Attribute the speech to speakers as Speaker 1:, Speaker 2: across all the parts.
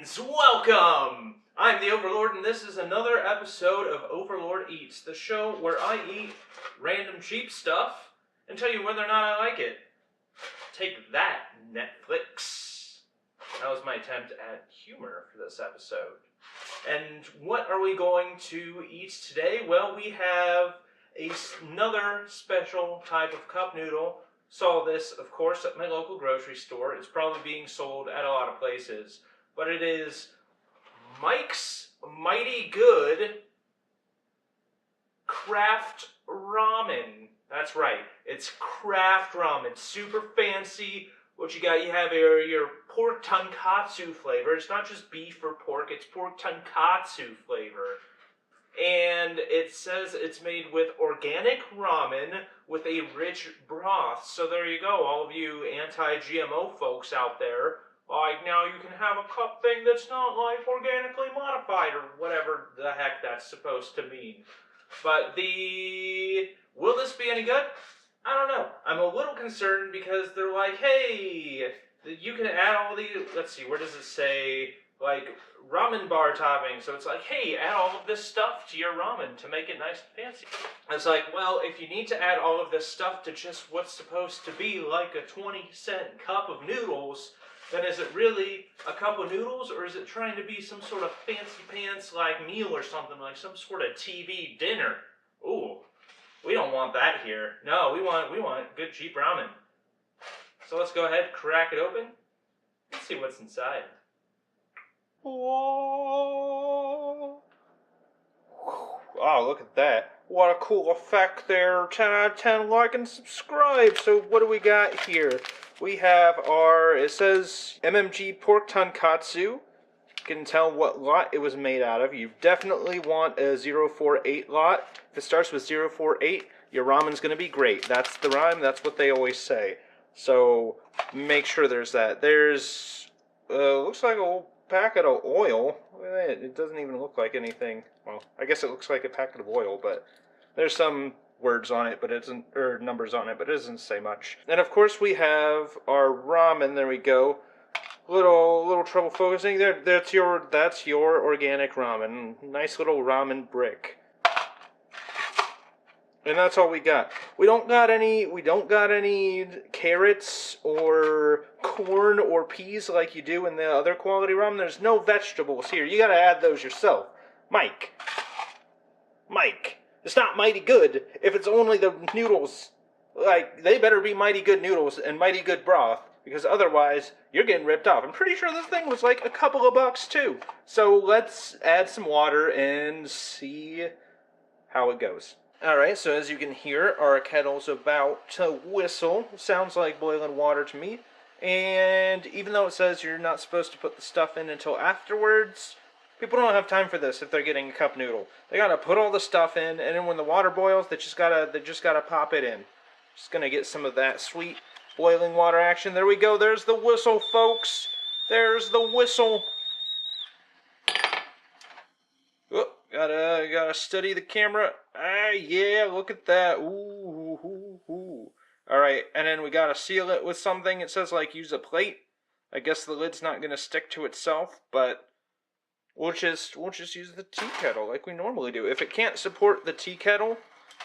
Speaker 1: friends, welcome! I'm the Overlord, and this is another episode of Overlord Eats, the show where I eat random cheap stuff and tell you whether or not I like it. Take that, Netflix. That was my attempt at humor for this episode. And what are we going to eat today? Well, we have another special type of cup noodle. Saw this, of course, at my local grocery store. It's probably being sold at a lot of places. But it is Mike's Mighty Good Craft Ramen. That's right. It's craft ramen. Super fancy. What you got? You have your pork tonkatsu flavor. It's not just beef or pork. It's pork tonkatsu flavor. And it says it's made with organic ramen with a rich broth. So there you go, all of you anti-GMO folks out there. Like, now you can have a cup thing that's not, like, organically modified or whatever the heck that's supposed to mean. But will this be any good? I don't know. I'm a little concerned because they're like, hey, you can add all these, let's see, where does it say, like, ramen bar topping. So it's like, hey, add all of this stuff to your ramen to make it nice and fancy. It's like, well, if you need to add all of this stuff to just what's supposed to be like a 20-cent cup of noodles, then is it really a cup of noodles, or is it trying to be some sort of fancy pants like meal or something, like some sort of TV dinner? Ooh, we don't want that here. No, we want good cheap ramen. So let's go ahead, crack it open, and see what's inside. Whoa. Oh, look at that. What a cool effect there. 10 out of 10, like and subscribe. So what do we got here? We have it says MMG pork tonkatsu. You can tell what lot it was made out of. You definitely want a 048 lot. If it starts with 048, your ramen's going to be great. That's the rhyme. That's what they always say. So make sure there's that. There's, looks like a packet of oil. Look at that. It doesn't even look like anything. Well, I guess it looks like a packet of oil, but there's some words on it, but it doesn't, or numbers on it, but it doesn't say much. And of course we have our ramen. There we go. Little trouble focusing there. That's your organic ramen. Nice little ramen brick. And that's all we got. We don't got any carrots or corn or peas like you do in the other quality ramen. There's no vegetables here. You gotta add those yourself. Mike, it's not mighty good if it's only the noodles. Like, they better be mighty good noodles and mighty good broth, because otherwise you're getting ripped off. I'm pretty sure this thing was like a couple of bucks too. So let's add some water and see how it goes. Alright, so as you can hear, our kettle's about to whistle. Sounds like boiling water to me. And even though it says you're not supposed to put the stuff in until afterwards, people don't have time for this if they're getting a cup noodle. They gotta put all the stuff in, and then when the water boils, they just gotta pop it in. Just gonna get some of that sweet boiling water action. There we go, there's the whistle, folks. There's the whistle. Oh, gotta steady the camera. Ah, yeah, look at that. Ooh. Alright, and then we gotta seal it with something. It says, like, use a plate. I guess the lid's not gonna stick to itself, but we'll just use the tea kettle like we normally do. If it can't support the tea kettle,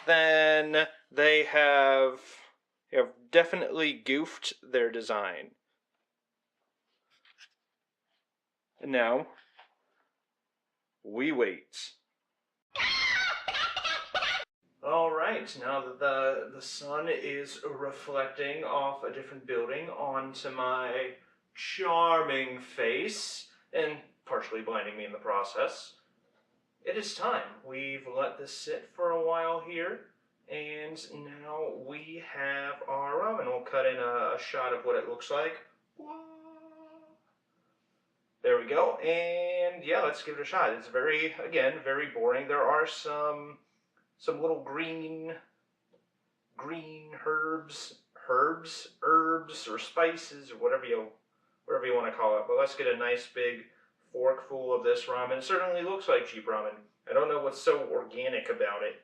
Speaker 1: then they have definitely goofed their design. And now we wait. Alright, now that the sun is reflecting off a different building onto my charming face, and partially blinding me in the process, it is time. We've let this sit for a while here, and now we have our ramen. We'll cut in a shot of what it looks like. There we go, and yeah, let's give it a shot. It's very boring. There are some little green herbs or spices or whatever you want to call it. But let's get a nice big fork full of this ramen. It certainly looks like cheap ramen. I don't know what's so organic about it.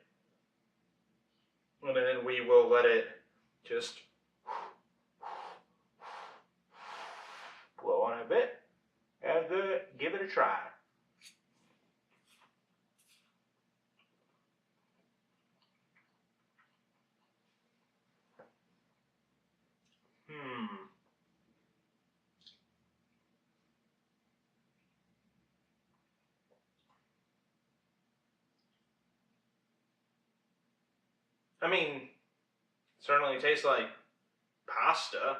Speaker 1: And then we will let it just blow on a bit and give it it a try. I mean, certainly tastes like pasta.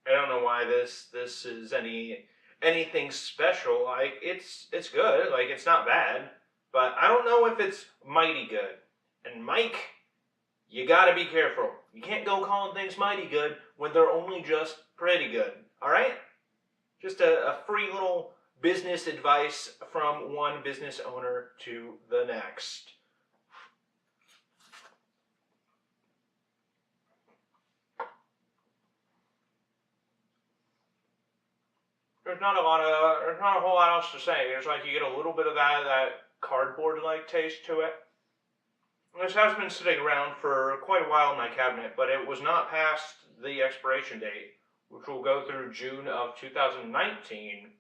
Speaker 1: I don't know why this is anything special. Like it's good. Like it's not bad, but I don't know if it's mighty good. And Mike, you gotta be careful. You can't go calling things mighty good when they're only just pretty good. All right? Just a free little business advice from one business owner to the next. There's not a whole lot else to say. There's like you get a little bit of that cardboard-like taste to it. This has been sitting around for quite a while in my cabinet, but it was not past the expiration date, which will go through June of 2019.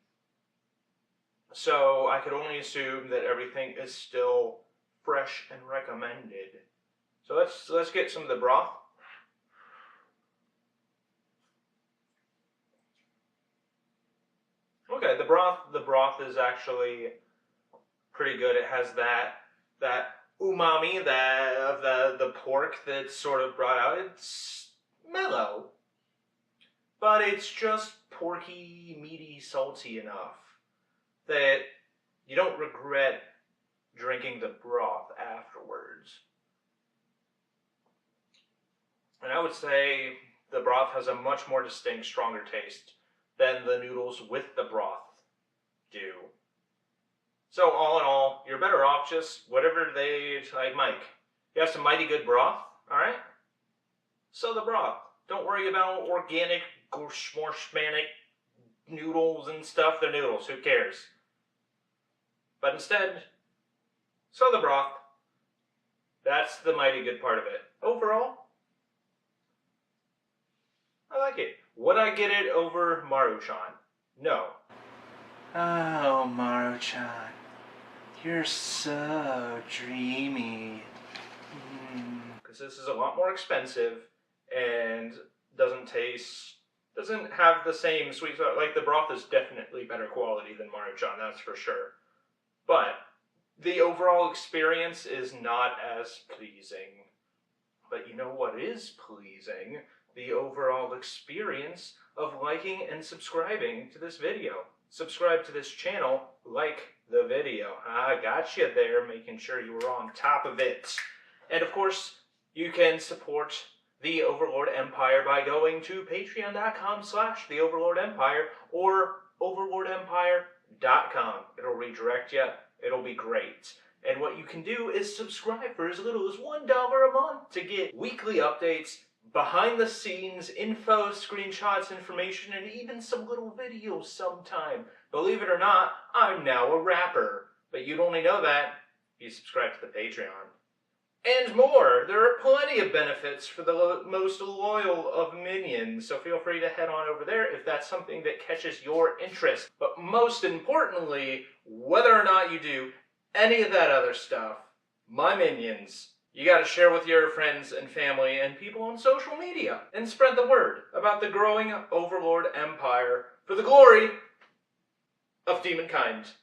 Speaker 1: So I could only assume that everything is still fresh and recommended. So let's get some of the broth. Okay, the broth is actually pretty good. It has that umami of the pork that's sort of brought out. It's mellow, but it's just porky, meaty, salty enough that you don't regret drinking the broth afterwards. And I would say the broth has a much more distinct, stronger taste than the noodles with the broth do. So all in all, you're better off just whatever they, like Mike, you have some mighty good broth, alright? So the broth. Don't worry about organic, Shmorshmanic noodles and stuff. They're noodles, who cares? But instead, so the broth. That's the mighty good part of it. Overall, I like it. Would I get it over Maruchan? No.
Speaker 2: Oh, Maruchan, you're so dreamy.
Speaker 1: Because this is a lot more expensive and doesn't have the same sweet, like the broth is definitely better quality than Maruchan, that's for sure. But the overall experience is not as pleasing. But you know what is pleasing? The overall experience of liking and subscribing to this video. Subscribe to this channel, like the video. I got you there, making sure you were on top of it. And of course, you can support the Overlord Empire by going to patreon.com/the Overlord Empire or overlordempire.com. It'll redirect you. It'll be great. And what you can do is subscribe for as little as $1 a month to get weekly updates, behind the scenes, info, screenshots, information, and even some little videos sometime. Believe it or not, I'm now a rapper. But you'd only know that if you subscribe to the Patreon. And more! There are plenty of benefits for the most loyal of minions, so feel free to head on over there if that's something that catches your interest. But most importantly, whether or not you do any of that other stuff, my minions, you gotta share with your friends and family and people on social media and spread the word about the growing Overlord Empire for the glory of demonkind.